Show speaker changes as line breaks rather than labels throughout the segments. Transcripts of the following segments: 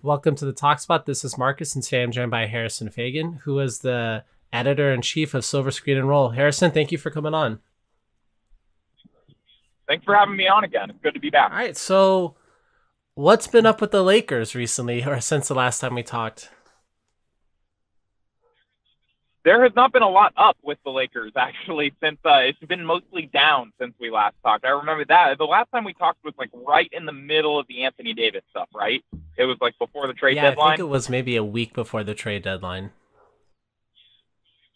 Welcome to the Talk Spot. This is Marcus, and today I'm joined by Harrison Faigen, who is the editor-in-chief of Silver Screen and Roll. Harrison, thank you for coming on.
Thanks for having me on again. It's good to be back.
All right, so what's been up with the Lakers recently, or since the last time we talked?
There has not been a lot up with the Lakers actually since it's been mostly down since we last talked. I remember that the last time we talked was like right in the middle of the Anthony Davis stuff, right? It was like before the trade
Yeah, I think it
deadline.
was maybe a week before the trade deadline.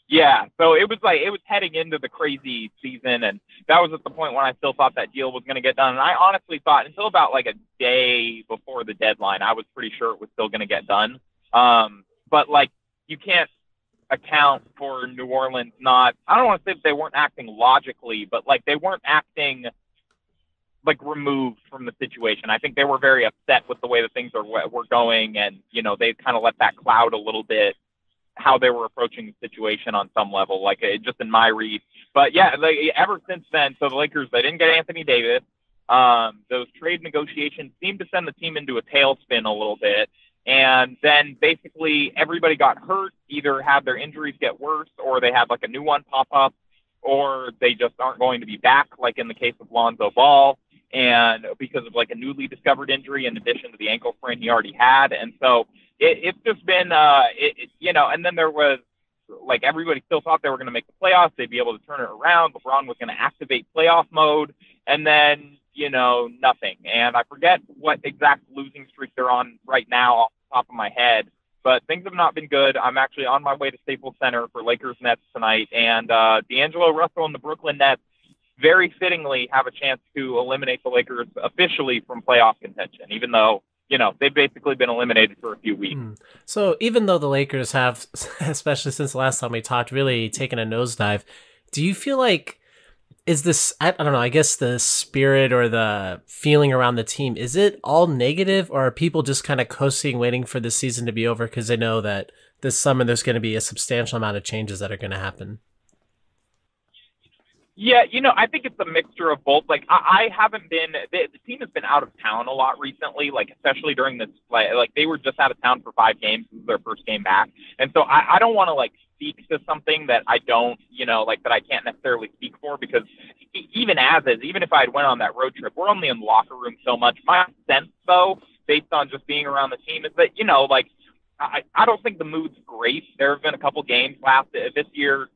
Yeah, so it was heading into the crazy season, and that was at the point when I still thought that deal was going to get done. And I honestly thought until about like a day before the deadline, I was pretty sure it was still going to get done. But like you can't account for New Orleans not. I don't want to say that they weren't acting logically, but like they weren't acting like removed from the situation. I think they were very upset with the way that things were going, and they kind of let that cloud a little bit how they were approaching the situation on some level, like just in my read. But yeah, like, ever since then, so the Lakers, they didn't get Anthony Davis. Those trade negotiations seemed to send the team into a tailspin a little bit. And then basically everybody got hurt, either had their injuries get worse or they had like a new one pop up or they just aren't going to be back, like in the case of Lonzo Ball, and because of like a newly discovered injury in addition to the ankle sprain he already had. And so it's just been, and then there was like everybody still thought they were going to make the playoffs. They'd be able to turn it around. LeBron was going to activate playoff mode. And then, nothing. And I forget what exact losing streak they're on right now off the top of my head, but things have not been good. I'm actually on my way to Staples Center for Lakers Nets tonight. And D'Angelo Russell and the Brooklyn Nets very fittingly have a chance to eliminate the Lakers officially from playoff contention, even though they've basically been eliminated for a few weeks.
So even though the Lakers have, especially since the last time we talked, really taken a nosedive, do you feel like is this, I don't know, I guess the spirit or the feeling around the team, is it all negative, or are people just kind of coasting, waiting for the season to be over because they know that this summer there's going to be a substantial amount of changes that are going to happen?
Yeah, I think it's a mixture of both. Like, I haven't been, the team has been out of town a lot recently, like, especially during this, like they were just out of town for 5 games. This is their first game back. And so I don't want to, like, speak to something that I don't, like, that I can't necessarily speak for because even as is, even if I had went on that road trip, we're only in the locker room so much. My sense, though, based on just being around the team, is that, like, I don't think the mood's great. There have been a couple games last this year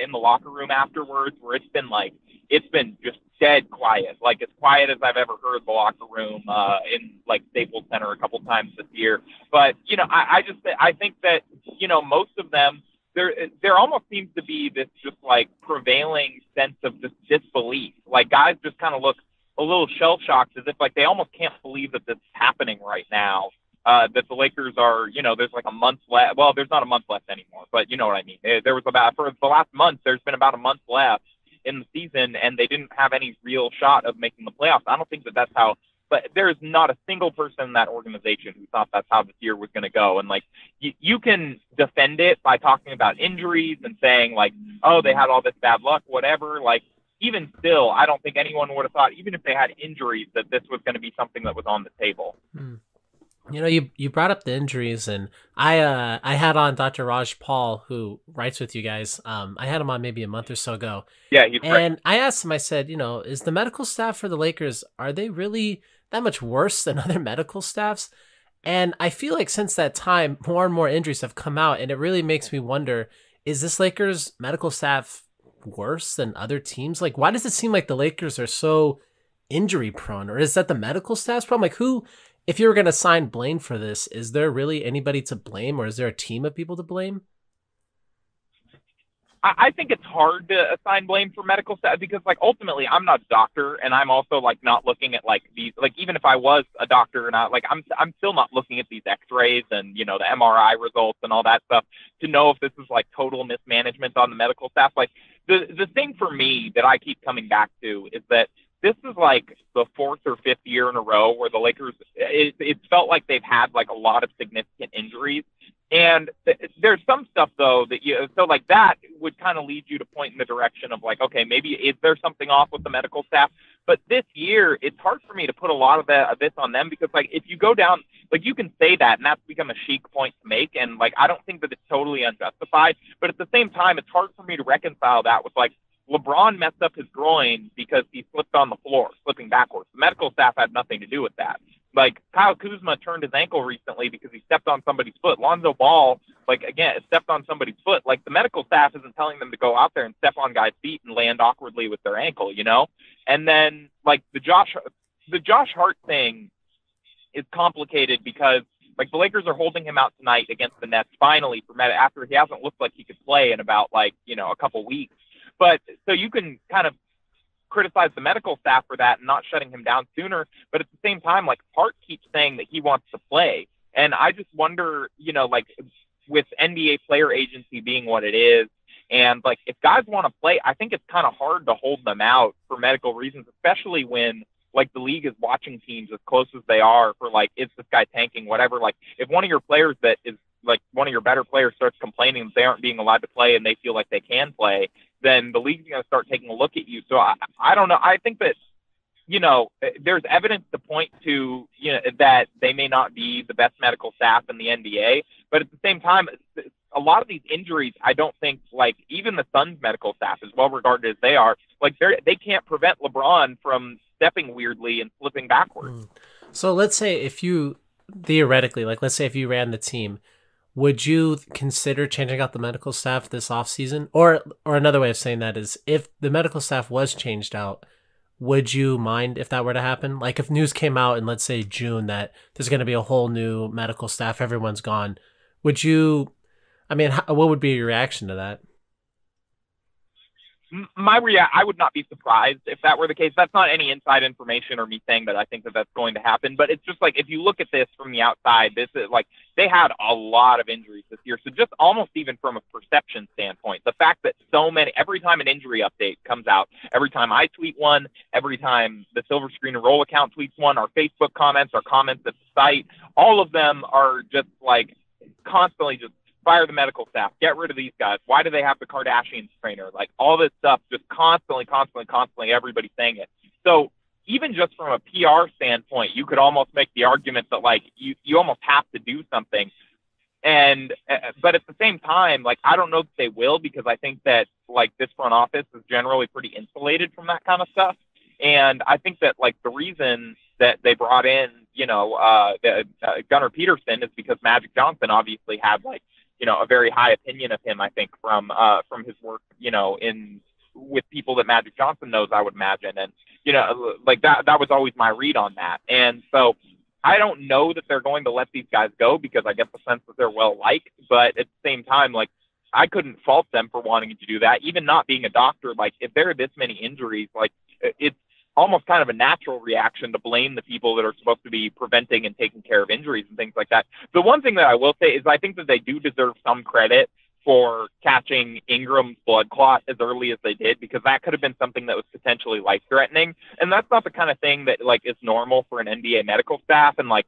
in the locker room afterwards where it's been just dead quiet, like as quiet as I've ever heard the locker room in like Staples Center a couple times this year. But I think that most of them there almost seems to be this just like prevailing sense of just disbelief. Like guys just kind of look a little shell shocked as if like they almost can't believe that this is happening right now. That the Lakers are, there's like a month left. Well, there's not a month left anymore, but you know what I mean. There was about, for the last month, there's been about a month left in the season, and they didn't have any real shot of making the playoffs. I don't think that that's how, but there is not a single person in that organization who thought that's how this year was going to go. And like, you can defend it by talking about injuries and saying like, oh, they had all this bad luck, whatever. Like, even still, I don't think anyone would have thought, even if they had injuries, that this was going to be something that was on the table.
You brought up the injuries, and I had on Dr. Raj Paul, who writes with you guys. I had him on maybe a month or so ago,
Yeah, he's great.
and I asked him. I said, is the medical staff for the Lakers, are they really that much worse than other medical staffs? And I feel like since that time, more and more injuries have come out, and it really makes me wonder: is this Lakers medical staff worse than other teams? Like, why does it seem like the Lakers are so injury prone, or is that the medical staff's problem? Like, who? If you were going to assign blame for this, is there really anybody to blame, or is there a team of people to blame?
I think it's hard to assign blame for medical staff because, like, ultimately, I'm not a doctor, and I'm also like not looking at like these. Like, even if I was a doctor, and I'm still not looking at these X-rays and the MRI results and all that stuff to know if this is like total mismanagement on the medical staff. Like, the thing for me that I keep coming back to is that this is like the fourth or fifth year in a row where the Lakers, it's felt like they've had like a lot of significant injuries. And there's some stuff though so like that would kind of lead you to point in the direction of like, okay, maybe is there something off with the medical staff? But this year, it's hard for me to put a lot of this on them because, like, if you go down, like, you can say that, and that's become a chic point to make, and like, I don't think that it's totally unjustified. But at the same time, it's hard for me to reconcile that with like LeBron messed up his groin because he slipped on the floor, slipping backwards. The medical staff had nothing to do with that. Like Kyle Kuzma turned his ankle recently because he stepped on somebody's foot. Lonzo Ball, like again, stepped on somebody's foot. Like the medical staff isn't telling them to go out there and step on guys' feet and land awkwardly with their ankle, you know? And then like the Josh Hart thing is complicated because like the Lakers are holding him out tonight against the Nets finally for after he hasn't looked like he could play in about like, you know, a couple weeks. But so you can kind of criticize the medical staff for that and not shutting him down sooner. But at the same time, like Hart keeps saying that he wants to play. And I just wonder, you know, like with NBA player agency being what it is, and like if guys want to play, I think it's kind of hard to hold them out for medical reasons, especially when like the league is watching teams as close as they are for like, is this guy tanking, whatever. Like if one of your players that is like one of your better players starts complaining that they aren't being allowed to play and they feel like they can play, then the league's going to start taking a look at you. So I don't know. I think that, you know, there's evidence to point to, you know, that they may not be the best medical staff in the NBA, but at the same time, a lot of these injuries, I don't think, like, even the Suns medical staff, as well regarded as they are, like, they can't prevent LeBron from stepping weirdly and slipping backwards.
So let's say if you, theoretically, like, let's say if you ran the team, would you consider changing out the medical staff this offseason? Or another way of saying that is, if the medical staff was changed out, would you mind if that were to happen? Like if news came out in, let's say, June that there's going to be a whole new medical staff, everyone's gone, would you, I mean, what would be your reaction to that?
I would not be surprised if that were the case. That's not any inside information or me saying that I think that that's going to happen, but it's just like, if you look at this from the outside, this is like, they had a lot of injuries this year. So just almost even from a perception standpoint, the fact that so many, every time an injury update comes out, every time I tweet one, every time the Silver Screen and Roll account tweets one, our Facebook comments, our comments at the site, all of them are just like constantly just fire the medical staff, get rid of these guys. Why do they have the Kardashians trainer? Like all this stuff, just constantly, everybody saying it. So even just from a PR standpoint, you could almost make the argument that like you almost have to do something. And, but at the same time, like, I don't know that they will, because I think that like this front office is generally pretty insulated from that kind of stuff. And I think that like the reason that they brought in, you know, Gunnar Peterson is because Magic Johnson obviously had like, you know, a very high opinion of him, I think, from his work, you know, with people that Magic Johnson knows, I would imagine. And, you know, like that was always my read on that. And so I don't know that they're going to let these guys go, because I get the sense that they're well liked, but at the same time, like, I couldn't fault them for wanting to do that. Even not being a doctor, like, if there are this many injuries, like, it's almost kind of a natural reaction to blame the people that are supposed to be preventing and taking care of injuries and things like that. The one thing that I will say is I think that they do deserve some credit for catching Ingram's blood clot as early as they did, because that could have been something that was potentially life-threatening. And that's not the kind of thing that, like, is normal for an NBA medical staff. And, like,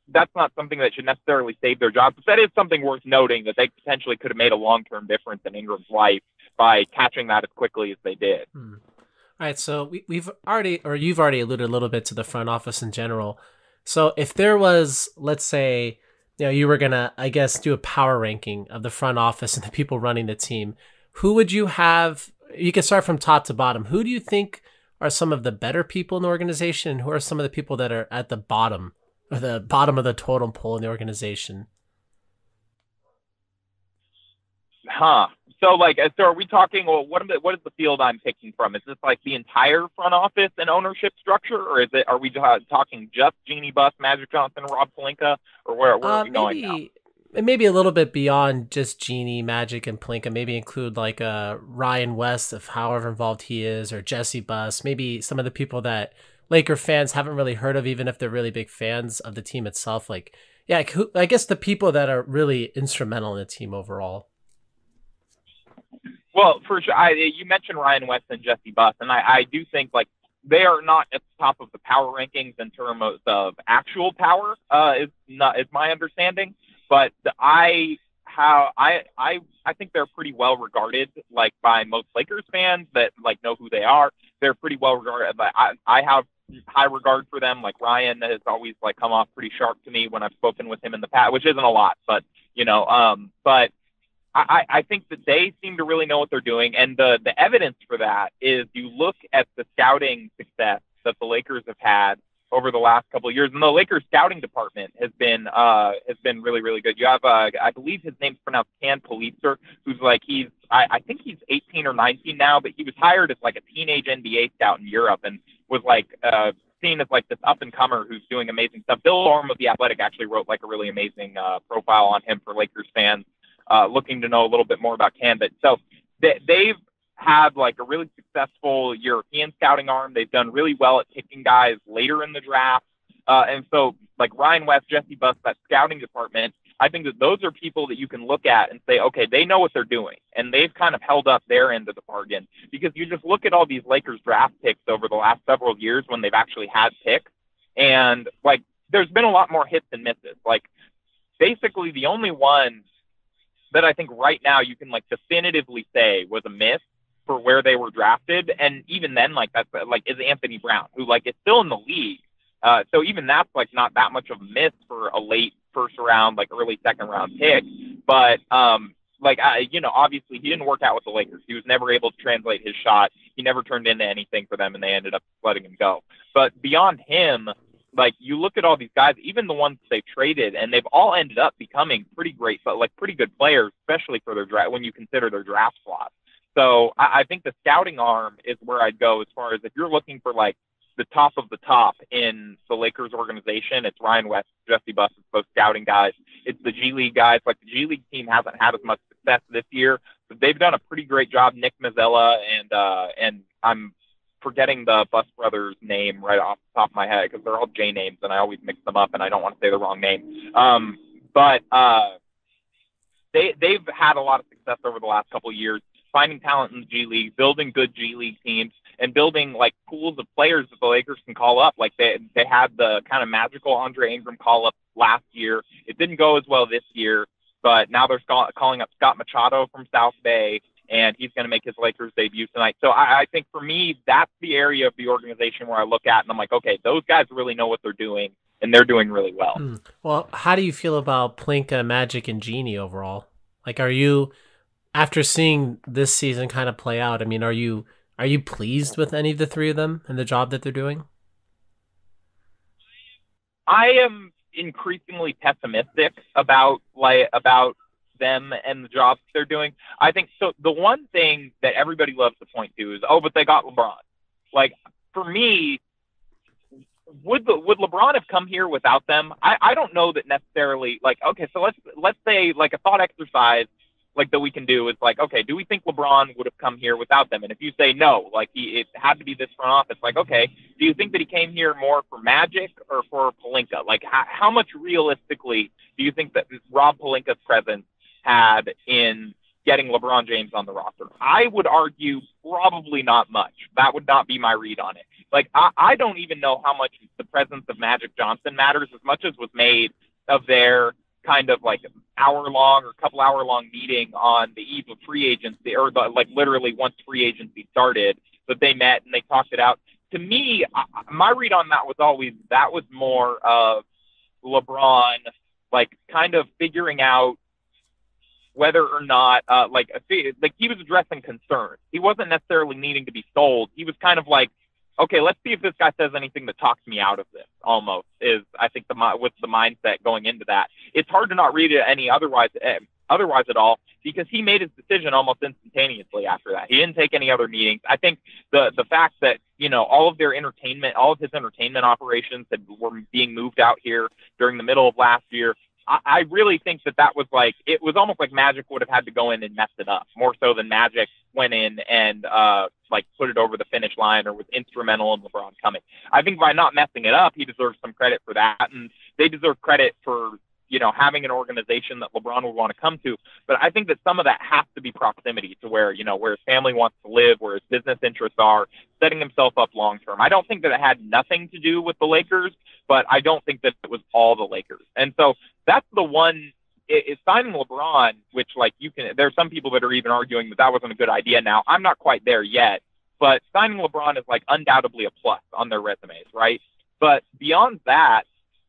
that's not something that should necessarily save their jobs. But that is something worth noting, that they potentially could have made a long-term difference in Ingram's life by catching that as quickly as they did.
All right, so you've already alluded a little bit to the front office in general. So if there was, let's say, you know, you were going to, I guess, do a power ranking of the front office and the people running the team, who would you have? You can start from top to bottom. Who do you think are some of the better people in the organization, and who are some of the people that are at the bottom, or the bottom of the totem pole in the organization?
So, like, so are we talking, well, what is the field I'm picking from? Is this like the entire front office and ownership structure, or are we talking just Jeannie Buss, Magic Johnson, Rob Pelinka, or where are we going now?
Maybe a little bit beyond just Jeannie, Magic, and Pelinka. Maybe include like Ryan West, of however involved he is, or Jesse Buss. Maybe some of the people that Laker fans haven't really heard of, even if they're really big fans of the team itself. Like, yeah, I guess the people that are really instrumental in the team overall.
Well, for sure, you mentioned Ryan West and Jesse Buss, and I do think like they are not at the top of the power rankings in terms of actual power. Is my understanding, but I think they're pretty well regarded, like by most Lakers fans that like know who they are. they're pretty well regarded. I have high regard for them. Like Ryan has always like come off pretty sharp to me when I've spoken with him in the past, which isn't a lot, but but I think that they seem to really know what they're doing. And the evidence for that is you look at the scouting success that the Lakers have had over the last couple of years. And the Lakers scouting department has been really, really good. You have, I believe his name's pronounced Can Politzer, who's like, I think he's 18 or 19 now, but he was hired as like a teenage NBA scout in Europe and was like, seen as like this up and comer who's doing amazing stuff. Bill Orm of The Athletic actually wrote like a really amazing, profile on him for Lakers fans, looking to know a little bit more about Can. But so they've had like a really successful European scouting arm. They've done really well at picking guys later in the draft. And so like Ryan West, Jesse Buss, that scouting department, I think that those are people that you can look at and say, okay, they know what they're doing. And they've kind of held up their end of the bargain, because you just look at all these Lakers draft picks over the last several years when they've actually had picks. And like, there's been a lot more hits and misses. Like basically the only one that I think right now you can like definitively say was a miss for where they were drafted. And even then, like that's like is Anthony Brown, who like is still in the league. So even that's like not that much of a miss for a late first round, like early second round pick. But obviously he didn't work out with the Lakers. He was never able to translate his shot. He never turned into anything for them, and they ended up letting him go. But beyond him, like you look at all these guys, even the ones they traded, and they've all ended up becoming pretty great, but like pretty good players, especially for their draft when you consider their draft slots. So I think the scouting arm is where I'd go as far as if you're looking for like the top of the top in the Lakers organization. It's Ryan West, Jesse Buss, it's those scouting guys. It's the G League guys. Like the G League team hasn't had as much success this year, but they've done a pretty great job. Nick Mazzella and I'm forgetting the Buss brothers' name right off the top of my head because they're all J names and I always mix them up and I don't want to say the wrong name. But they've had a lot of success over the last couple of years, finding talent in the G League, building good G League teams, and building like pools of players that the Lakers can call up. Like they had the kind of magical Andre Ingram call up last year. It didn't go as well this year, but now they're calling up Scott Machado from South Bay, and he's going to make his Lakers debut tonight. So I think for me, that's the area of the organization where I look at and I'm like, okay, those guys really know what they're doing, and they're doing really well.
Well, how do you feel about Plinka, Magic, and Genie overall? Like, are you, after seeing this season kind of play out, I mean, are you pleased with any of the three of them and the job that they're doing?
I am increasingly pessimistic about them and the jobs they're doing. I think so. The one thing that everybody loves to point to is, oh, but they got LeBron. Like for me, would LeBron have come here without them? I don't know that necessarily. Like, okay, so let's say like a thought exercise like that we can do is like, okay, do we think LeBron would have come here without them? And if you say no, like it had to be this front office, like, okay, do you think that he came here more for Magic or for Pelinka? Like how much realistically do you think that Rob Pelinka's presence had in getting LeBron James on the roster? I would argue probably not much. That would not be my read on it. Like, I don't even know how much the presence of Magic Johnson matters as much as was made of their kind of like hour-long or couple-hour-long meeting on the eve of free agency, or like literally once free agency started, that they met and they talked it out. To me, my read on that was always that was more of LeBron, like kind of figuring out whether or not, like he was addressing concerns. He wasn't necessarily needing to be sold. He was kind of like, okay, let's see if this guy says anything that talks me out of this, almost, is, I think, with the mindset going into that. It's hard to not read it any otherwise at all, because he made his decision almost instantaneously after that. He didn't take any other meetings. I think the fact that, all of his entertainment operations were being moved out here during the middle of last year, I really think that was like, it was almost like Magic would have had to go in and mess it up, more so than Magic went in and like put it over the finish line or was instrumental in LeBron coming. I think by not messing it up, he deserves some credit for that, and they deserve credit for having an organization that LeBron would want to come to. But I think that some of that has to be proximity to where his family wants to live, where his business interests are, setting himself up long term. I don't think that it had nothing to do with the Lakers, but I don't think that it was all the Lakers. And so that's the one. It's signing LeBron, which like there's some people that are even arguing that wasn't a good idea. Now I'm not quite there yet, but signing LeBron is like undoubtedly a plus on their resumes, right? But beyond that,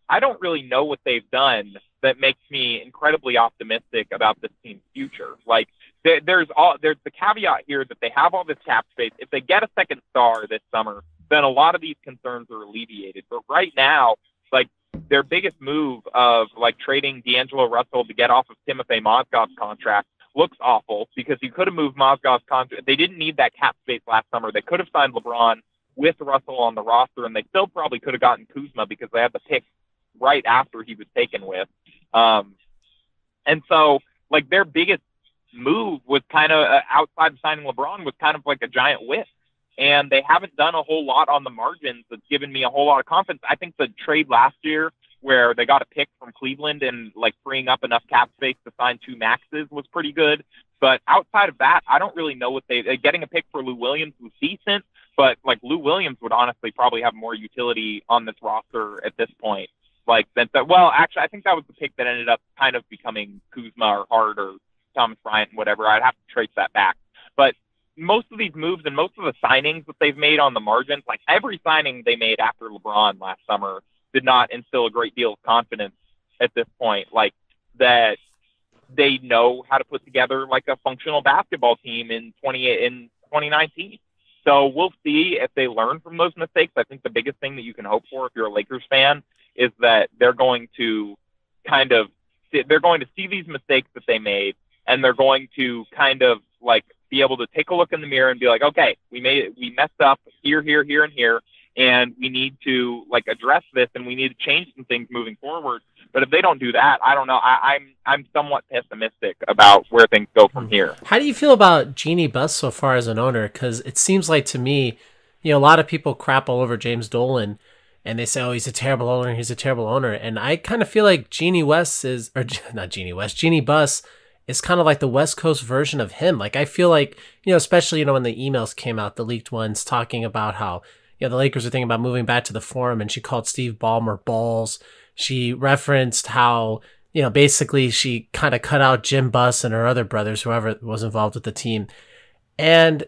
I don't really know what they've done that makes me incredibly optimistic about this team's future. Like there's the caveat here that they have all this cap space. If they get a second star this summer, then a lot of these concerns are alleviated. But right now, like their biggest move of like trading D'Angelo Russell to get off of Timothy Mozgov's contract looks awful because you could have moved Mozgov's contract. They didn't need that cap space last summer. They could have signed LeBron with Russell on the roster, and they still probably could have gotten Kuzma because they had the pick right after he was taken with. And so, like, their biggest move was kind of outside of signing LeBron was kind of like a giant whiff. And they haven't done a whole lot on the margins that's given me a whole lot of confidence. I think the trade last year where they got a pick from Cleveland and like freeing up enough cap space to sign 2 maxes was pretty good. But outside of that, I don't really know what getting a pick for Lou Williams was decent, but like Lou Williams would honestly probably have more utility on this roster at this point. Like well, actually, I think that was the pick that ended up kind of becoming Kuzma or Hart or Thomas Bryant, whatever. I'd have to trace that back. But most of these moves and most of the signings that they've made on the margins, like every signing they made after LeBron last summer did not instill a great deal of confidence at this point. Like that they know how to put together like a functional basketball team in 2019. So we'll see if they learn from those mistakes. I think the biggest thing that you can hope for if you're a Lakers fan is that they're going to see these mistakes that they made, and they're going to kind of like be able to take a look in the mirror and be like, okay, we messed up here, here, here, and here, and we need to like address this, and we need to change some things moving forward. But if they don't do that, I don't know. I'm somewhat pessimistic about where things go from here.
How do you feel about Jeanie Buss so far as an owner? Because it seems like to me, a lot of people crap all over James Dolan, and they say, oh, he's a terrible owner. He's a terrible owner. And I kind of feel like Jeanie Buss is kind of like the West Coast version of him. Like, I feel like, especially, when the emails came out, the leaked ones talking about how, the Lakers are thinking about moving back to the Forum, and she called Steve Ballmer balls. She referenced how, basically she kind of cut out Jim Buss and her other brothers, whoever was involved with the team. And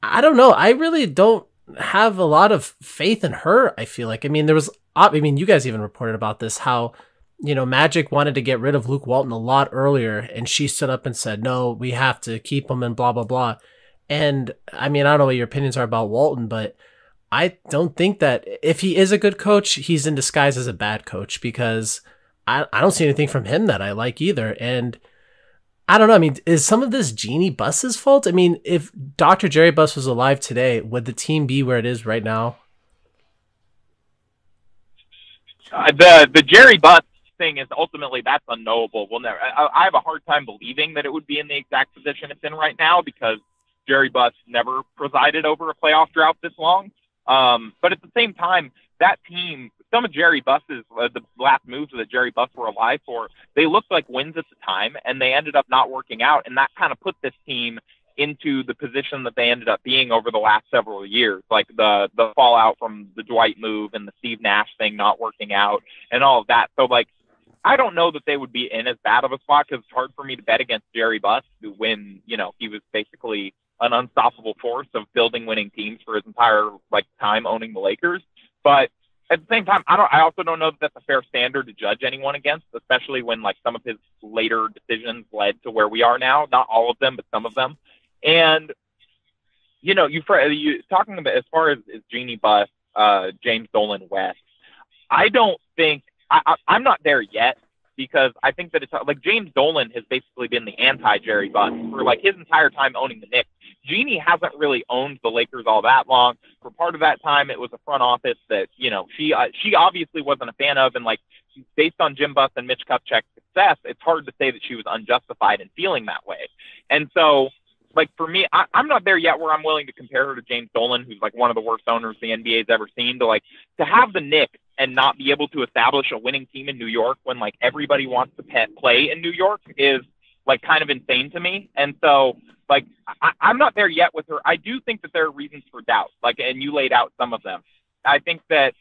I don't know. I really don't have a lot of faith in her, I feel like. You guys even reported about this, how, Magic wanted to get rid of Luke Walton a lot earlier, and she stood up and said, no, we have to keep him and blah, blah, blah. And I don't know what your opinions are about Walton, but I don't think that if he is a good coach, he's in disguise as a bad coach, because I don't see anything from him that I like either. And I don't know. Is some of this Jeanie Buss's fault? If Dr. Jerry Buss was alive today, would the team be where it is right now?
The Jerry Buss thing is ultimately that's unknowable. We'll never. I have a hard time believing that it would be in the exact position it's in right now, because Jerry Buss never presided over a playoff drought this long. But at the same time, that team, some of Jerry Buss's, the last moves that Jerry Buss were alive for, they looked like wins at the time, and they ended up not working out. And that kind of put this team into the position that they ended up being over the last several years, like the fallout from the Dwight move and the Steve Nash thing not working out and all of that. So, like, I don't know that they would be in as bad of a spot, because it's hard for me to bet against Jerry Buss when, he was basically an unstoppable force of building winning teams for his entire time owning the Lakers. But at the same time, I also don't know that that's a fair standard to judge anyone against, especially when some of his later decisions led to where we are now. Not all of them, but some of them. And you talking about as far as Jeanie Buss, James Dolan, West, I don't think I'm not there yet, because I think that it's James Dolan has basically been the anti-Jerry Buss for his entire time owning the Knicks. Jeanie hasn't really owned the Lakers all that long. For part of that time, it was a front office that, she obviously wasn't a fan of. And based on Jim Buss and Mitch Kupchak's success, it's hard to say that she was unjustified in feeling that way. And so, for me, I'm not there yet where I'm willing to compare her to James Dolan, who's one of the worst owners the NBA's ever seen. To have the Knicks and not be able to establish a winning team in New York when everybody wants to play in New York is kind of insane to me. And so I'm not there yet with her. I do think that there are reasons for doubt, and you laid out some of them. I think that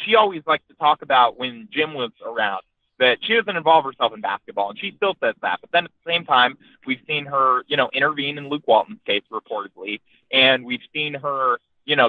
she always liked to talk about when Jim was around. that she doesn't involve herself in basketball, and she still says that. But then at the same time, we've seen her, intervene in Luke Walton's case reportedly, and we've seen her,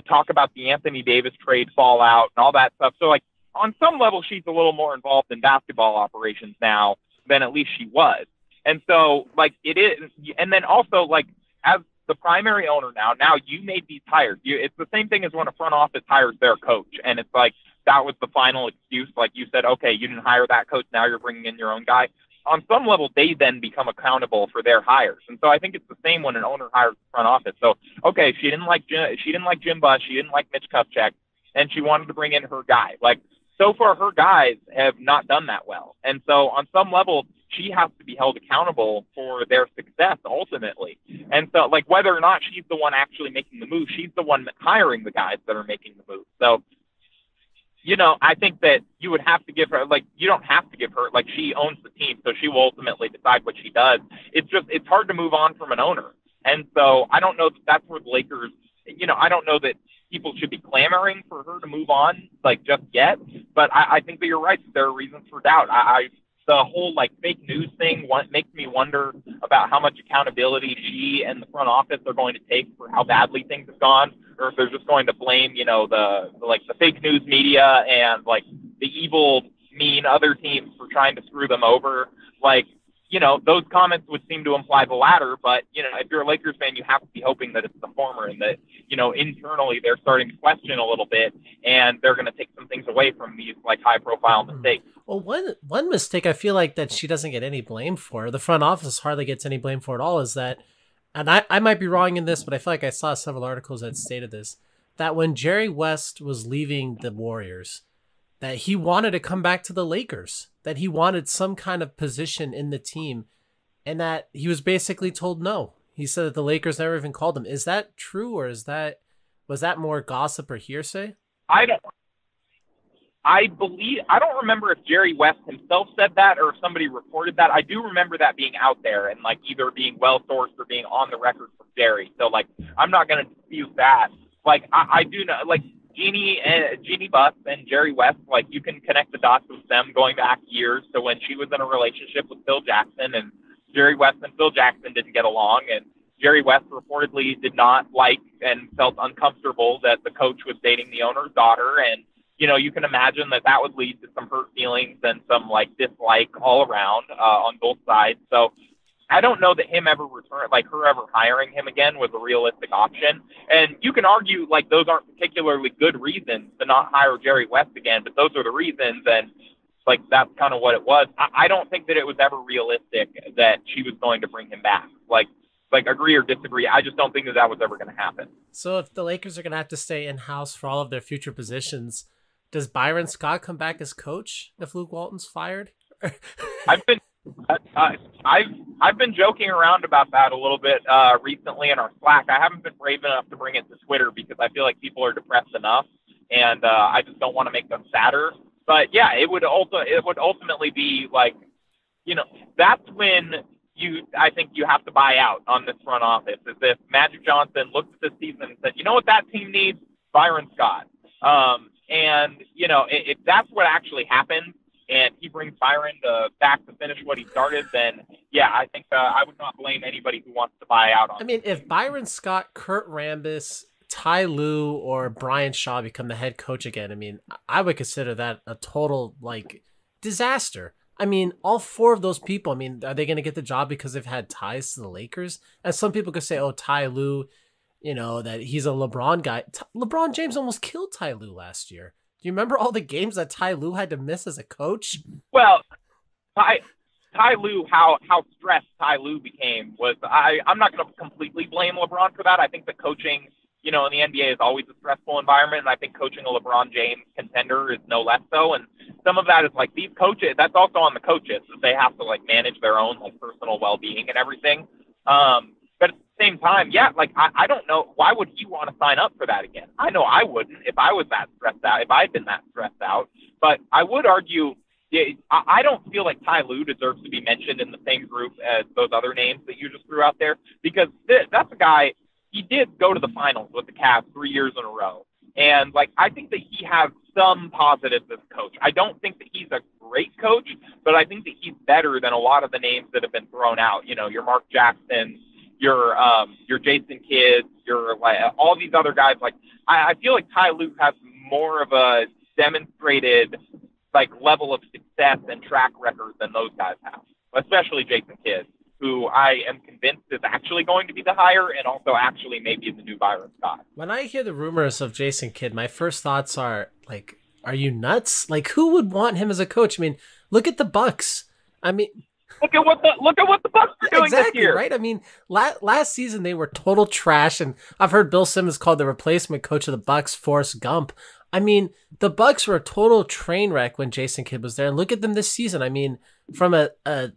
talk about the Anthony Davis trade fallout and all that stuff. So, like, on some level, she's a little more involved in basketball operations now than at least she was. And so, like, it is, and then also, like, as the primary owner now you made these hires. It's the same thing as when a front office hires their coach, and it's like, that was the final excuse. Like, you said, okay, you didn't hire that coach, now you're bringing in your own guy. On some level, they then become accountable for their hires. And so I think it's the same when an owner hires the front office. So, okay, she didn't like Jim Buss, she didn't like Mitch Kupchak, and she wanted to bring in her guy. Like, so far, her guys have not done that well. And so on some level, she has to be held accountable for their success ultimately. And so, like, whether or not she's the one actually making the move, she's the one hiring the guys that are making the move. So, I think that you would have to give her, like, you don't have to give her, like, she owns the team, so she will ultimately decide what she does. It's hard to move on from an owner. And so I don't know that that's where the Lakers, I don't know that people should be clamoring for her to move on, like, just yet. But I think that you're right. There are reasons for doubt. The whole, like, fake news thing makes me wonder about how much accountability she and the front office are going to take for how badly things have gone, or if they're just going to blame, the fake news media and, like, the evil, mean other teams for trying to screw them over. Like, those comments would seem to imply the latter, but, if you're a Lakers fan, you have to be hoping that it's the former and that, internally they're starting to question a little bit and they're going to take some things away from these, like, high-profile mistakes.
Well, one mistake I feel like that she doesn't get any blame for, the front office hardly gets any blame for at all, is that, and I might be wrong in this, but I feel like I saw several articles that stated this, that when Jerry West was leaving the Warriors, that he wanted to come back to the Lakers, that he wanted some kind of position in the team, and that he was basically told no. He said that the Lakers never even called him. Is that true, or was that more gossip or hearsay?
I don't remember if Jerry West himself said that or if somebody reported that. I do remember that being out there and, like, either being well-sourced or being on the record from Jerry. So, like, I'm not going to dispute that. Like, I do know, like, Jeannie Buss and Jerry West, like, you can connect the dots with them going back years to when she was in a relationship with Phil Jackson, and Jerry West and Phil Jackson didn't get along, and Jerry West reportedly did not like and felt uncomfortable that the coach was dating the owner's daughter, and you can imagine that would lead to some hurt feelings and some, like, dislike all around on both sides. So I don't know that her ever hiring him again was a realistic option. And you can argue, like, those aren't particularly good reasons to not hire Jerry West again, but those are the reasons, and, like, that's kind of what it was. I don't think that it was ever realistic that she was going to bring him back. Like, agree or disagree, I just don't think that was ever going to happen.
So if the Lakers are going to have to stay in-house for all of their future positions, does Byron Scott come back as coach if Luke Walton's fired?
I've been joking around about that a little bit recently in our Slack. I haven't been brave enough to bring it to Twitter because I feel like people are depressed enough, and I just don't want to make them sadder. But yeah, it would ultimately be like, that's when I think you have to buy out on this front office. Is if Magic Johnson looked at this season and said, you know what that team needs? Byron Scott. And, if that's what actually happens and he brings Byron back to finish what he started, then, yeah, I think I would not blame anybody who wants to buy out on
I mean, if Byron Scott, Kurt Rambis, Ty Lue, or Brian Shaw become the head coach again, I mean, I would consider that a total, like, disaster. I mean, all four of those people, I mean, are they going to get the job because they've had ties to the Lakers? And some people could say, oh, Ty Lue, that he's a LeBron guy. LeBron James almost killed Ty Lue last year. Do you remember all the games that Ty Lue had to miss as a coach?
Well, Ty Lue, how stressed Ty Lue became was, I'm not going to completely blame LeBron for that. I think that coaching, in the NBA is always a stressful environment, and I think coaching a LeBron James contender is no less so. And some of that is, like, these coaches, that's also on the coaches, that they have to, like, manage their own, like, personal well-being and everything. But at the same time, yeah, like, I don't know, why would he want to sign up for that again? I know I wouldn't if I was that stressed out, if I had been that stressed out. But I would argue, I don't feel like Ty Lue deserves to be mentioned in the same group as those other names that you just threw out there, because that's a guy, he did go to the finals with the Cavs 3 years in a row. And, like, I think that he has some positives as coach. I don't think that he's a great coach, but I think that he's better than a lot of the names that have been thrown out. You know, your Mark Jackson, your Jason Kidd, your like all these other guys. Like I feel like Ty Lue has more of a demonstrated like level of success and track record than those guys have, especially Jason Kidd, who I am convinced is actually going to be the hire and also actually maybe the new Byron Scott.
When I hear the rumors of Jason Kidd, my first thoughts are like, are you nuts? Like, who would want him as a coach? I mean, look at the Bucks. I mean,
look at what the Bucks are doing
exactly,
this year,
right? I mean, last season they were total trash, and I've heard Bill Simmons called the replacement coach of the Bucks Forrest Gump. I mean, the Bucks were a total train wreck when Jason Kidd was there, and look at them this season. I mean, from a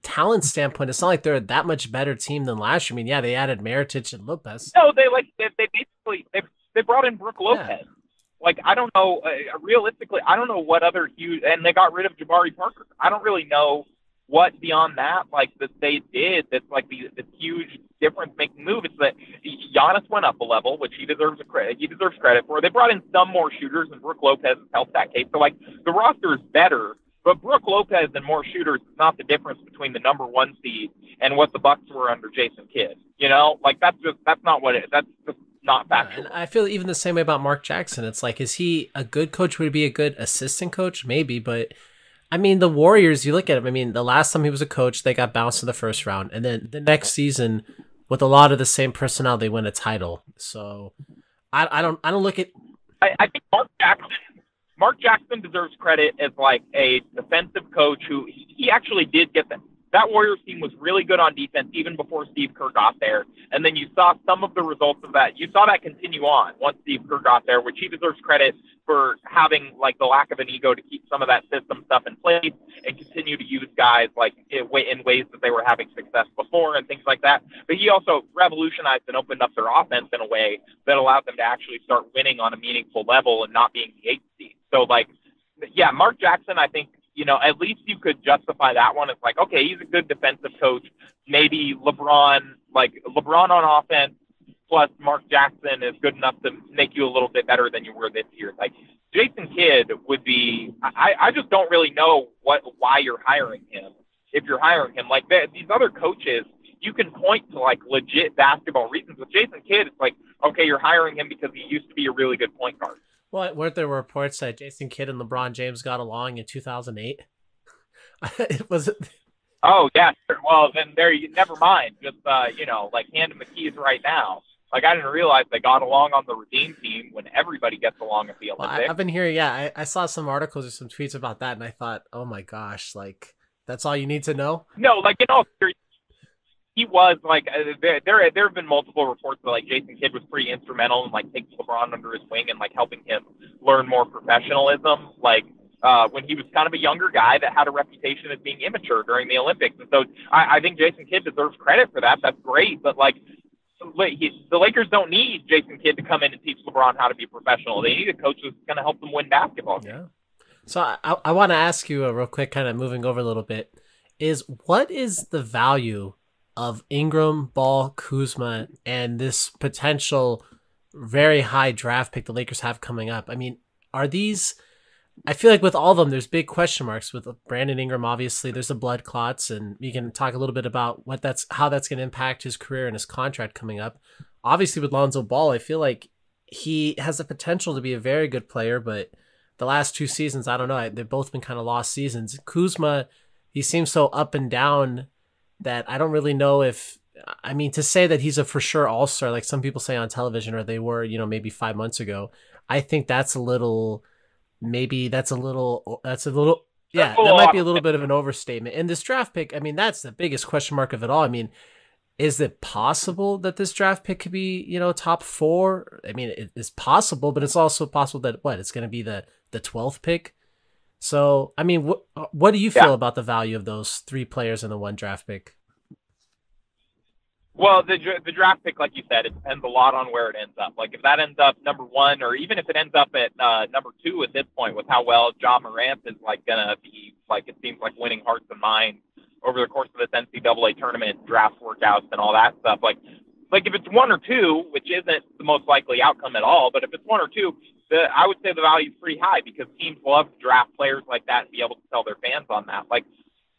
talent standpoint, it's not like they're that much better team than last year. I mean, yeah, they added Mirotic and Lopez.
No, they basically they brought in Brooke Lopez.
Yeah.
Like I don't know, realistically, I don't know what other huge, and they got rid of Jabari Parker. I don't really know what beyond that like that they did that's like the huge difference making move. It's that Giannis went up a level, which he deserves credit for. They brought in some more shooters, and Brooke Lopez has helped that case. So like the roster is better, but Brooke Lopez and more shooters is not the difference between the number one seed and what the Bucks were under Jason Kidd. You know, like that's not what it. That's just not factual.
And I feel even the same way about Mark Jackson. It's like, is he a good coach? Would he be a good assistant coach? Maybe, but I mean, the Warriors, you look at him, I mean, the last time he was a coach, they got bounced in the first round. And then the next season, with a lot of the same personnel, they win a title. So I don't look at.
I think Mark Jackson deserves credit as like a defensive coach who he actually did get them. That Warriors team was really good on defense even before Steve Kerr got there. And then you saw some of the results of that. You saw that continue on once Steve Kerr got there, which he deserves credit for having like the lack of an ego to keep some of that system stuff in place and continue to use guys like in ways that they were having success before and things like that. But he also revolutionized and opened up their offense in a way that allowed them to actually start winning on a meaningful level and not being the eighth seed. So like, yeah, Mark Jackson, I think, you know, at least you could justify that one. It's like, okay, he's a good defensive coach. Maybe LeBron on offense plus Mark Jackson is good enough to make you a little bit better than you were this year. Like Jason Kidd would be, I just don't really know why you're hiring him. If you're hiring him, like these other coaches, you can point to like legit basketball reasons. With Jason Kidd, it's like, okay, you're hiring him because he used to be a really good point guard.
Well, weren't there reports that Jason Kidd and LeBron James got along in 2008? Was it?
Oh, yeah. Well, then never mind. Just, you know, like hand him the keys right now. Like, I didn't realize they got along on the Redeem team when everybody gets along at the Olympics.
Well, I've been hearing, yeah, I saw some articles or some tweets about that, and I thought, oh my gosh, like, that's all you need to know?
No, like, in all seriousness, he was like there have been multiple reports that like Jason Kidd was pretty instrumental in like taking LeBron under his wing and like helping him learn more professionalism. Like when he was kind of a younger guy that had a reputation as being immature during the Olympics, and so I think Jason Kidd deserves credit for that. That's great, but like the Lakers don't need Jason Kidd to come in and teach LeBron how to be professional. They need a coach who's going to help them win basketball games.
Yeah. So I want to ask you real quick, kind of moving over a little bit, is what is the value of Ingram, Ball, Kuzma, and this potential very high draft pick the Lakers have coming up? I mean, are these, I feel like with all of them, there's big question marks. With Brandon Ingram, obviously, there's the blood clots, and we can talk a little bit about how that's going to impact his career and his contract coming up. Obviously, with Lonzo Ball, I feel like he has the potential to be a very good player, but the last two seasons, I don't know, they've both been kind of lost seasons. Kuzma, he seems so up and down that I don't really know if, I mean, to say that he's a for sure all-star, like some people say on television, or they were, you know, maybe 5 months ago, I think that's a little, yeah, that might be a little bit of an overstatement. And this draft pick, I mean, that's the biggest question mark of it all. I mean, is it possible that this draft pick could be, you know, top 4? I mean, it's possible, but it's also possible that it's going to be the 12th pick. So, I mean, what do you feel about the value of those 3 players in the 1 draft pick?
Well, the draft pick, like you said, it depends a lot on where it ends up. Like, if that ends up number 1, or even if it ends up at number 2 at this point, with how well John Morant is, like, going to be, like, it seems like winning hearts and minds over the course of this NCAA tournament, draft workouts, and all that stuff. Like, like if it's one or two, which isn't the most likely outcome at all, but if it's one or two, I would say the value is pretty high because teams love to draft players like that and be able to sell their fans on that. Like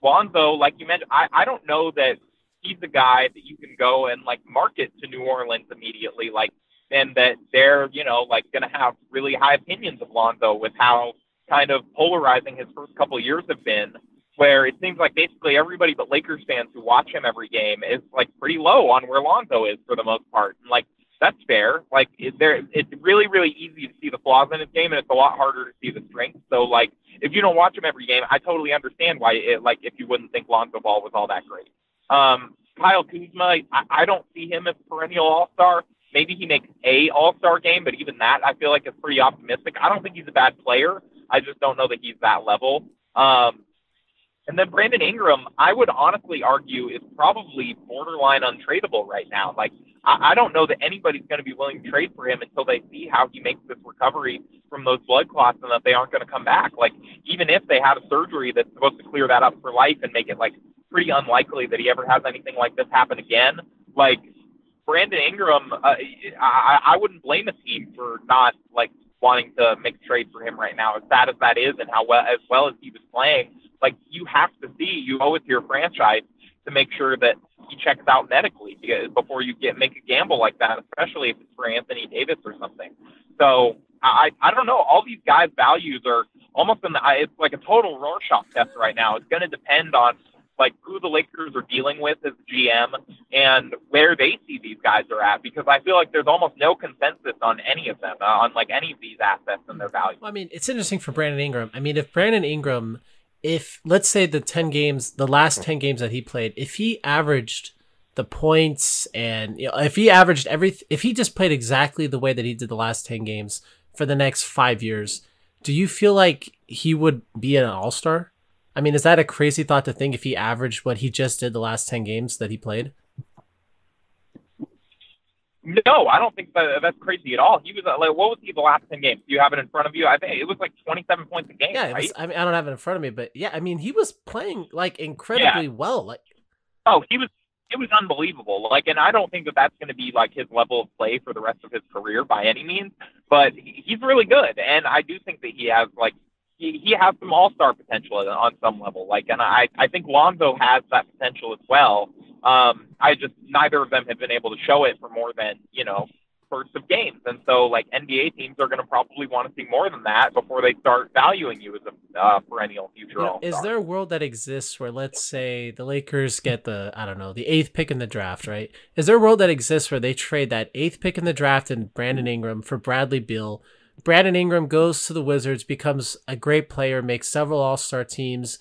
Lonzo, like you mentioned, I don't know that he's the guy that you can go and like market to New Orleans immediately, like, and that they're, like going to have really high opinions of Lonzo with how kind of polarizing his first couple of years have been, where it seems like basically everybody but Lakers fans who watch him every game is like pretty low on where Lonzo is for the most part. And like, that's fair. Like, it's really, really easy to see the flaws in his game, and it's a lot harder to see the strengths. So, like, if you don't watch him every game, I totally understand why, if you wouldn't think Lonzo Ball was all that great. Kyle Kuzma, I don't see him as perennial all-star. Maybe he makes a all-star game, but even that I feel like is pretty optimistic. I don't think he's a bad player. I just don't know that he's that level. And then Brandon Ingram, I would honestly argue, is probably borderline untradeable right now. Like, I don't know that anybody's going to be willing to trade for him until they see how he makes this recovery from those blood clots and that they aren't going to come back. Like, even if they had a surgery that's supposed to clear that up for life and make it, like, pretty unlikely that he ever has anything like this happen again, like, Brandon Ingram, I wouldn't blame a team for not, like, wanting to make a trade for him right now, as sad as that is and as well as he was playing. Like, you have to see, you owe it to your franchise to make sure that he checks out medically before you make a gamble like that, especially if it's for Anthony Davis or something. So I don't know. All these guys' values are almost it's like a total Rorschach test right now. It's going to depend on like who the Lakers are dealing with as GM and where they see these guys are at, because I feel like there's almost no consensus on any of them, on like any of these assets and their value.
Well, I mean, it's interesting for Brandon Ingram. I mean, if Brandon Ingram, if let's say the last 10 games that he played, if he averaged the points and if he averaged if he just played exactly the way that he did the last 10 games for the next 5 years, do you feel like he would be an all-star? I mean, is that a crazy thought to think if he averaged what he just did the last 10 games that he played?
No, I don't think that's crazy at all. He was like, what was he the last 10 games? Do you have it in front of you? I think it was like 27 points a game.
Yeah,
right?
I mean, I don't have it in front of me, but yeah, I mean, he was playing like incredibly well. Like,
it was unbelievable. Like, and I don't think that that's going to be like his level of play for the rest of his career by any means, but he's really good. And I do think that he has like, he has some all-star potential on some level. Like, and I think Lonzo has that potential as well. Neither of them have been able to show it for more than, first of games. And so like NBA teams are going to probably want to see more than that before they start valuing you as a perennial future all-star.
Is there a world that exists where, let's say, the Lakers get the 8th pick in the draft, right? Is there a world that exists where they trade that 8th pick in the draft and Brandon Ingram for Bradley Beal? Brandon Ingram goes to the Wizards, becomes a great player, makes several all-star teams,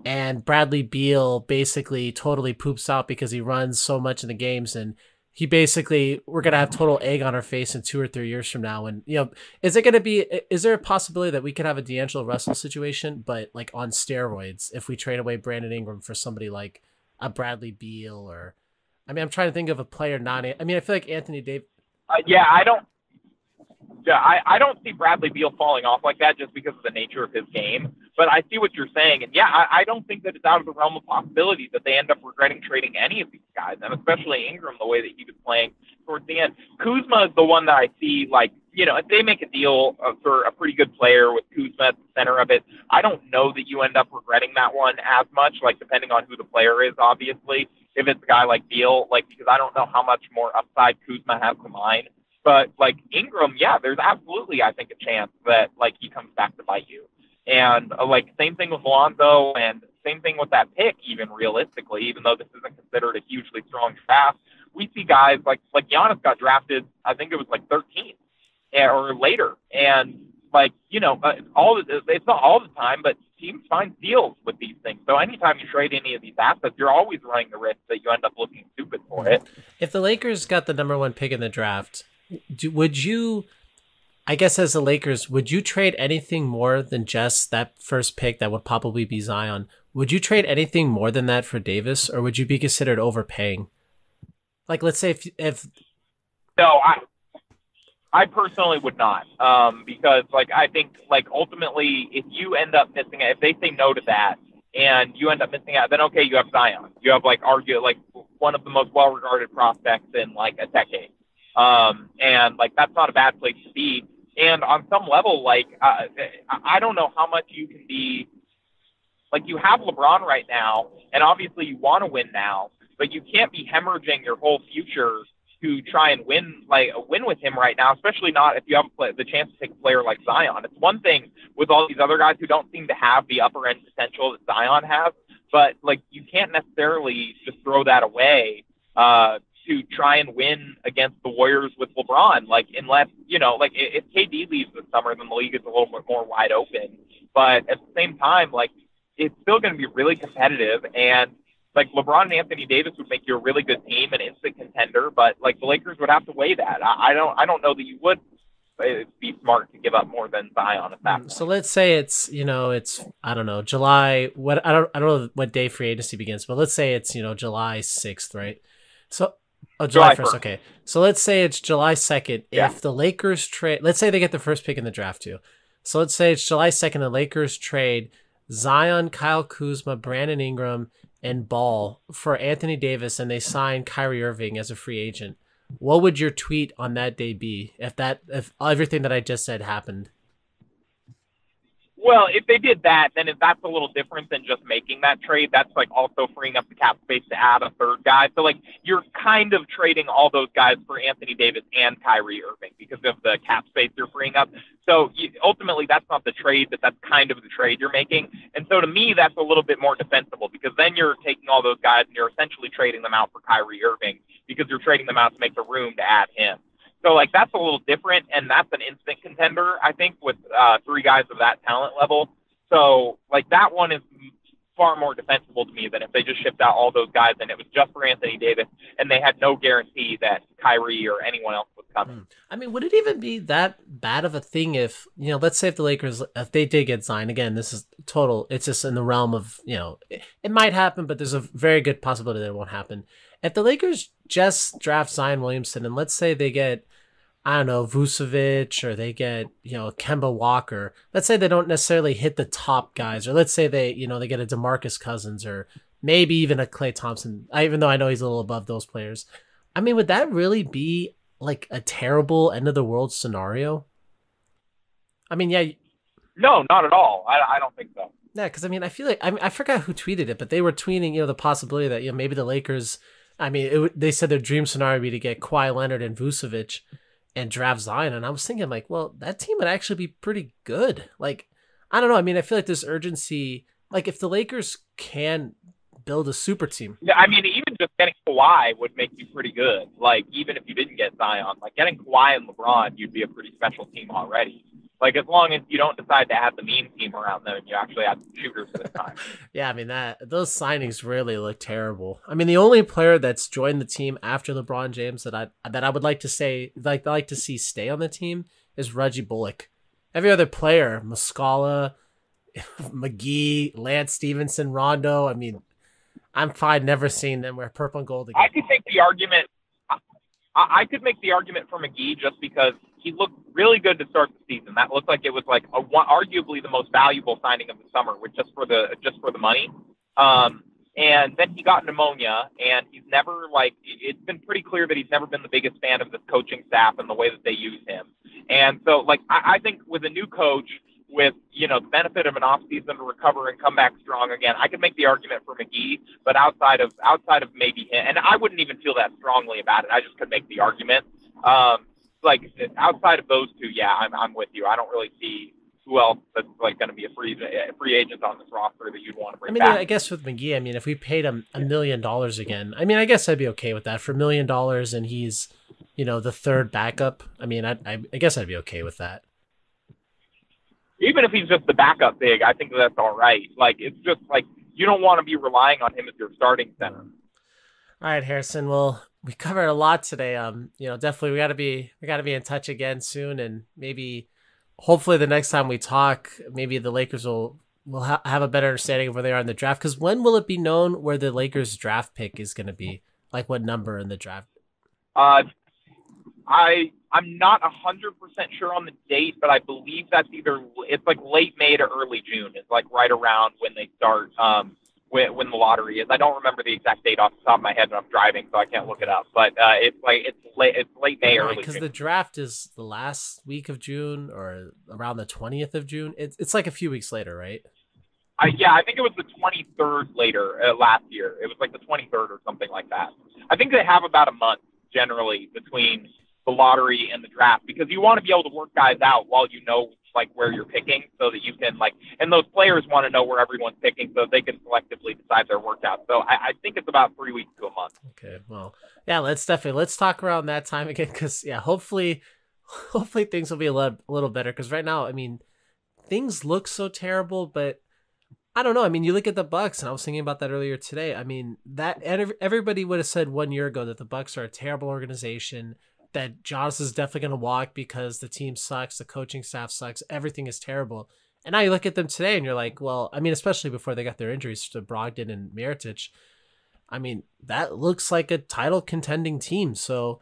and Bradley Beal basically totally poops out because he runs so much in the games, and we're going to have total egg on our face in 2 or 3 years from now. And, is there a possibility that we could have a D'Angelo Russell situation, but like on steroids, if we trade away Brandon Ingram for somebody like a Bradley Beal or, I mean, I'm trying to think of a player I feel like Anthony Davis.
I don't see Bradley Beal falling off like that just because of the nature of his game. But I see what you're saying. And, I don't think that it's out of the realm of possibility that they end up regretting trading any of these guys, and especially Ingram, the way that he was playing towards the end. Kuzma is the one that I see, like, if they make a deal for a pretty good player with Kuzma at the center of it, I don't know that you end up regretting that one as much, like, depending on who the player is, obviously. If it's a guy like Beal, like, because I don't know how much more upside Kuzma has to mine. But, like, Ingram, there's absolutely, I think, a chance that, like, he comes back to bite you. And, like, same thing with Lonzo and same thing with that pick, even realistically, even though this isn't considered a hugely strong draft. We see guys like Giannis got drafted, I think it was, like, 13th or later. And, like, it's not all the time, but teams find deals with these things. So anytime you trade any of these assets, you're always running the risk that you end up looking stupid for it.
If the Lakers got the number 1 pick in the draft, would you, I guess as the Lakers, would you trade anything more than just that first pick that would probably be Zion? Would you trade anything more than that for Davis, or would you be considered overpaying? Like, let's say if
No, I personally would not, because, like, I think, like, ultimately, if you end up missing it, if they say no to that, and you end up missing out, then okay, you have Zion. You have, like, one of the most well-regarded prospects in like a decade. And like that's not a bad place to be. And on some level, like I don't know how much you can be like you have LeBron right now, and obviously you want to win now, but you can't be hemorrhaging your whole future to try and win with him right now, especially not if you have the chance to take a player like Zion. It's one thing with all these other guys who don't seem to have the upper end potential that Zion has, but like you can't necessarily just throw that away to try and win against the Warriors with LeBron. Like unless like if KD leaves this summer, then the league is a little bit more wide open. But at the same time, like it's still going to be really competitive, and like LeBron and Anthony Davis would make you a really good team, an instant contender. But like the Lakers would have to weigh that. I don't know that you would be smart to give up more than Zion at that point.
So let's say it's I don't know, July. What I don't know what day free agency begins, but let's say it's July 6th, right? So July 1st. Okay, so let's say it's July 2nd.
Yeah.
If the Lakers trade, let's say they get the first pick in the draft too. So let's say it's July 2nd. The Lakers trade Zion, Kyle Kuzma, Brandon Ingram, and Ball for Anthony Davis, and they sign Kyrie Irving as a free agent. What would your tweet on that day be if everything that I just said happened?
Well, if they did that, then that's a little different than just making that trade. That's like also freeing up the cap space to add a third guy. So like you're kind of trading all those guys for Anthony Davis and Kyrie Irving because of the cap space you're freeing up. So ultimately that's not the trade, but that's kind of the trade you're making. And so to me, that's a little bit more defensible because then you're taking all those guys and you're essentially trading them out for Kyrie Irving because you're trading them out to make the room to add him. So, like, that's a little different, and that's an instant contender, I think, with three guys of that talent level. So, like, that one is far more defensible to me than if they just shipped out all those guys and it was just for Anthony Davis and they had no guarantee that Kyrie or anyone else was coming.
I mean, would it even be that bad of a thing if, let's say if the Lakers, if they did get signed, again, this is total, it's just in the realm of, it might happen, but there's a very good possibility that it won't happen. If the Lakers just draft Zion Williamson and let's say they get, I don't know, Vucevic, or they get, Kemba Walker. Let's say they don't necessarily hit the top guys, or let's say they, they get a DeMarcus Cousins, or maybe even a Klay Thompson, even though I know he's a little above those players. I mean, would that really be like a terrible end of the world scenario? I mean, yeah.
No, not at all. I don't think so.
Yeah, because I mean, I feel like, I forgot who tweeted it, but they were tweeting, the possibility that, maybe the Lakers, I mean, they said their dream scenario would be to get Kawhi Leonard and Vucevic and draft Zion. And I was thinking like, well, that team would actually be pretty good. Like, I don't know. I mean, I feel like there's urgency. Like if the Lakers can build a super team.
Yeah, I mean, even just getting Kawhi would make you pretty good. Like even if you didn't get Zion, like getting Kawhi and LeBron, you'd be a pretty special team already. Like as long as you don't decide to add the meme team around them and you actually add some shooters this time.
Yeah, I mean those signings really look terrible. I mean the only player that's joined the team after LeBron James that I would like to see stay on the team is Reggie Bullock. Every other player, Muscala, McGee, Lance Stevenson, Rondo. I mean, I'm fine never seeing them wear purple and gold again.
I could make the argument. I could make the argument for McGee just because he looked really good to start the season. That looked like it was like arguably the most valuable signing of the summer, with just for the money. And then he got pneumonia, and he's never it's been pretty clear that he's never been the biggest fan of this coaching staff and the way that they use him. And so I think with a new coach, with the benefit of an off season to recover and come back strong again, I could make the argument for McGee, but outside of maybe him, and I wouldn't even feel that strongly about it. I just could make the argument. Outside of those two, yeah, I'm with you. I don't really see who else that's going to be a free agent on this roster that you'd want to bring back.
I guess with McGee, if we paid him $1 million again, I guess I'd be okay with that. For $1 million and he's, the third backup, I guess I'd be okay with that.
Even if he's just the backup big, I think that's all right. It's just you don't want to be relying on him as your starting center.
All right, Harrison. Well, we covered a lot today. Definitely we gotta be in touch again soon, and maybe, hopefully, the next time we talk, maybe the Lakers will have a better understanding of where they are in the draft. Because when will it be known where the Lakers draft pick is going to be? Like what number in the draft?
I'm not 100% sure on the date, but I believe it's late May to early June. It's right around when they start when the lottery is. I don't remember the exact date off the top of my head, and I'm driving, so I can't look it up. But it's late May,
Right,
early
because
June.
the draft is the last week of June or around the 20th of June. It's like a few weeks later, right?
Yeah, I think it was the 23rd later last year. It was like the 23rd or something like that. I think they have about a month generally between the lottery and the draft because you want to be able to work guys out while you know like where you're picking so that you can like, and those players want to know where everyone's picking so they can selectively decide their workout. So I think it's about 3 weeks to a month.
Okay, well, yeah, let's talk around that time again because yeah, hopefully things will be a little better because right now, I mean, things look so terrible, but I don't know. I mean, you look at the Bucks, and I was thinking about that earlier today. I mean, that everybody would have said 1 year ago that the Bucks are a terrible organization, that Giannis is definitely going to walk because the team sucks, the coaching staff sucks, everything is terrible. And now you look at them today, and you're like, well, I mean, especially before they got their injuries to Brogdon and Mirotic, I mean, that looks like a title contending team. So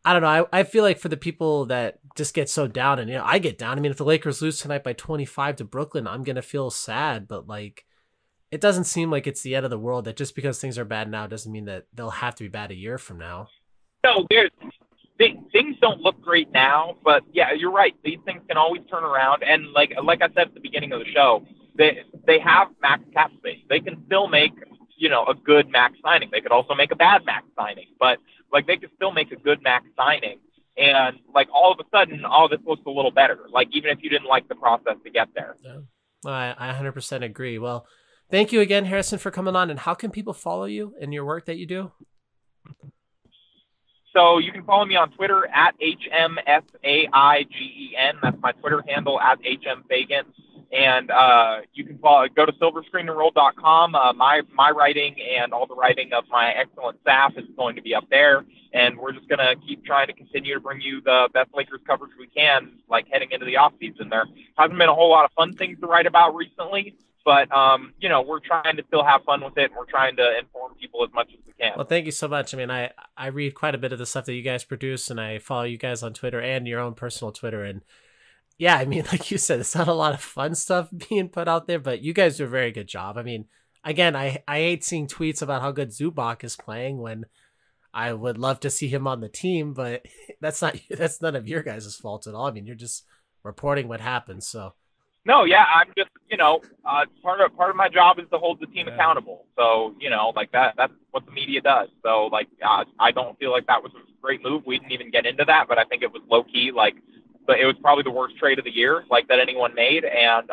I don't know. I feel like for the people that just get so down, and I get down. I mean, if the Lakers lose tonight by 25 to Brooklyn, I'm gonna feel sad. But like, it doesn't seem like it's the end of the world. That just because things are bad now doesn't mean that they'll have to be bad a year from now.
No, things don't look great now, but yeah, you're right. These things can always turn around. And like I said at the beginning of the show, they have max cap space. They can still make a good max signing. They could also make a bad max signing, but like they could still make a good max signing. And like all of a sudden, all this looks a little better. Like even if you didn't like the process to get there.
Yeah. I 100% agree. Well, thank you again, Harrison, for coming on. And how can people follow you in your work that you do?
So you can follow me on Twitter at HMFAIGEN. That's my Twitter handle at HMFaigen. And you can go to silverscreenandroll.com. My writing and all the writing of my excellent staff is going to be up there. And we're just going to keep trying to continue to bring you the best Lakers coverage we can, like heading into the offseason. There hasn't been a whole lot of fun things to write about recently, but, we're trying to still have fun with it. And we're trying to inform people as much as we can.
Well, thank you so much. I mean, I read quite a bit of the stuff that you guys produce, and I follow you guys on Twitter and your own personal Twitter. And yeah, I mean, like you said, it's not a lot of fun stuff being put out there, but you guys do a very good job. I mean, again, I hate seeing tweets about how good Zubac is playing when I would love to see him on the team, but that's none of your guys' fault at all. I mean, you're just reporting what happens. So
no, yeah, I'm just part of my job is to hold the team accountable. So like that's what the media does. So like I don't feel like that was a great move. We didn't even get into that, but I think it was low key but it was probably the worst trade of the year like that anyone made. And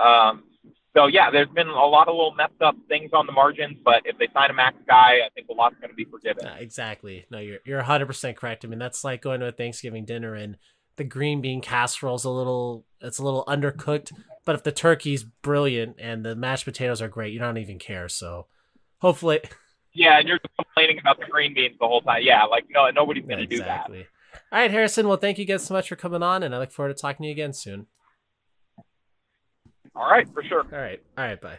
so yeah, there's been a lot of little messed up things on the margins, but if they sign a max guy, I think a lot's going to be forgiven.
Exactly. No, you're 100% correct. I mean, that's like going to a Thanksgiving dinner and the green bean casserole's it's a little undercooked, but if the turkey's brilliant and the mashed potatoes are great, you don't even care. So hopefully.
Yeah, and you're just complaining about the green beans the whole time. Yeah, like nobody's going to do that.
All right, Harrison. Well, thank you guys so much for coming on, and I look forward to talking to you again soon.
All right, for sure.
All right, bye.